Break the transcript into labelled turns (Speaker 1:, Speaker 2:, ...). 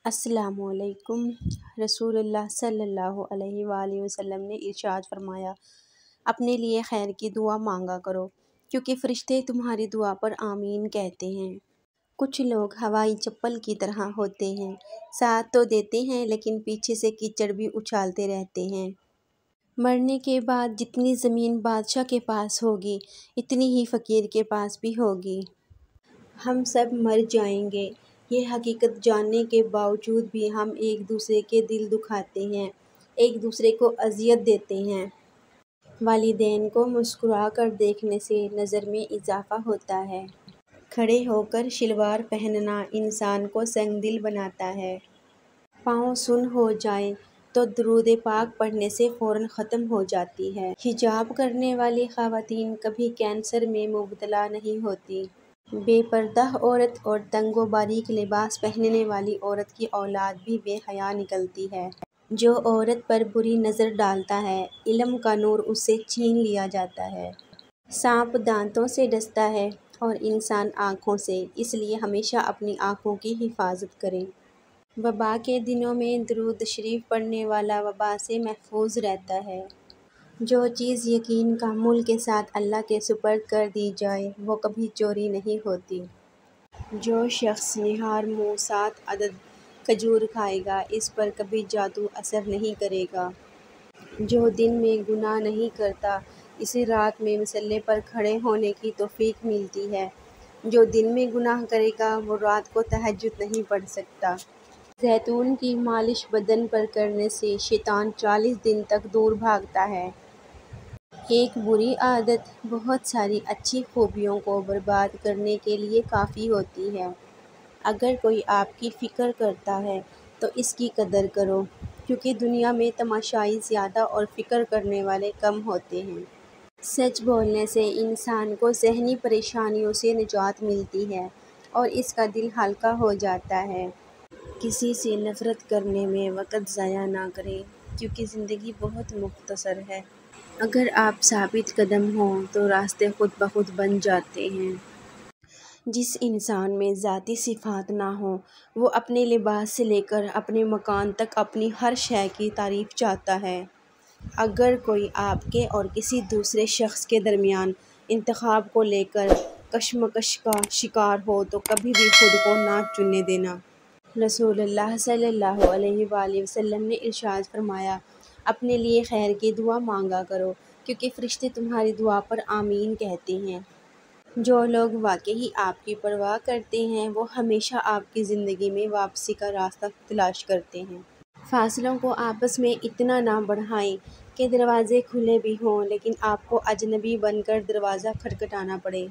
Speaker 1: السلام علیکم۔ رسول اللہ صلی اللہ علیہ وآلہ وسلم نے ارشاد فرمایا، اپنے لیے خیر کی دعا مانگا کرو کیونکہ فرشتے تمہاری دعا پر آمین کہتے ہیں۔ کچھ لوگ ہوائی چپل کی طرح ہوتے ہیں، ساتھ تو دیتے ہیں لیکن پیچھے سے کیچڑ بھی اچھالتے رہتے ہیں۔ مرنے کے بعد جتنی زمین بادشاہ کے پاس ہوگی اتنی ہی فقیر کے پاس بھی ہوگی۔ ہم سب مر جائیں گے، یہ حقیقت جاننے کے باوجود بھی ہم ایک دوسرے کے دل دکھاتے ہیں، ایک دوسرے کو اذیت دیتے ہیں۔ والدین کو مسکرا کر دیکھنے سے نظر میں اضافہ ہوتا ہے۔ کھڑے ہو کر شلوار پہننا انسان کو سنگ دل بناتا ہے۔ پاؤں سن ہو جائیں تو درود پاک پڑھنے سے فوراً ختم ہو جاتی ہے۔ حجاب کرنے والی خواتین کبھی کینسر میں مبتلا نہیں ہوتی۔ بے پردہ عورت اور تنگ و باریک لباس پہننے والی عورت کی اولاد بھی بے حیا نکلتی ہے۔ جو عورت پر بری نظر ڈالتا ہے، علم کا نور اس سے چھین لیا جاتا ہے۔ سانپ دانتوں سے ڈستا ہے اور انسان آنکھوں سے، اس لیے ہمیشہ اپنی آنکھوں کی حفاظت کریں۔ وبا کے دنوں میں درود شریف پڑھنے والا وبا سے محفوظ رہتا ہے۔ جو چیز یقین کا مول کے ساتھ اللہ کے سپرد کر دی جائے وہ کبھی چوری نہیں ہوتی۔ جو شخص نہار منہ 7 عدد کھجور کھائے گا اس پر کبھی جادو اثر نہیں کرے گا۔ جو دن میں گناہ نہیں کرتا اسے رات میں مصلے پر کھڑے ہونے کی توفیق ملتی ہے۔ جو دن میں گناہ کرے گا وہ رات کو تہجد نہیں پڑھ سکتا۔ زیتون کی مالش بدن پر کرنے سے شیطان 40 دن تک دور بھاگتا ہے۔ ایک بری عادت بہت ساری اچھی خوبیوں کو برباد کرنے کے لیے کافی ہوتی ہے۔ اگر کوئی آپ کی فکر کرتا ہے تو اس کی قدر کرو، کیونکہ دنیا میں تماشائی زیادہ اور فکر کرنے والے کم ہوتے ہیں۔ سچ بولنے سے انسان کو ذہنی پریشانیوں سے نجات ملتی ہے اور اس کا دل ہلکا ہو جاتا ہے۔ کسی سے نفرت کرنے میں وقت ضائع نہ کریں کیونکہ زندگی بہت مختصر ہے۔ اگر آپ ثابت قدم ہوں تو راستے خود بخود بن جاتے ہیں۔ جس انسان میں ذاتی صفات نہ ہوں وہ اپنے لباس سے لے کر اپنے مکان تک اپنی ہر شے کی تعریف چاہتا ہے۔ اگر کوئی آپ کے اور کسی دوسرے شخص کے درمیان انتخاب کو لے کر کشمکش کا شکار ہو تو کبھی بھی خود کو نہ چننے دینا۔ رسول اللہ صلی اللہ علیہ وآلہ وسلم نے ارشاد فرمایا، اپنے لیے خیر کی دعا مانگا کرو کیونکہ فرشتے تمہاری دعا پر آمین کہتے ہیں۔ جو لوگ واقعی آپ کی پرواہ کرتے ہیں وہ ہمیشہ آپ کی زندگی میں واپسی کا راستہ تلاش کرتے ہیں۔ فاصلوں کو آپس میں اتنا نہ بڑھائیں کہ دروازے کھلے بھی ہوں لیکن آپ کو اجنبی بن کر دروازہ کھٹکھٹانا پڑے۔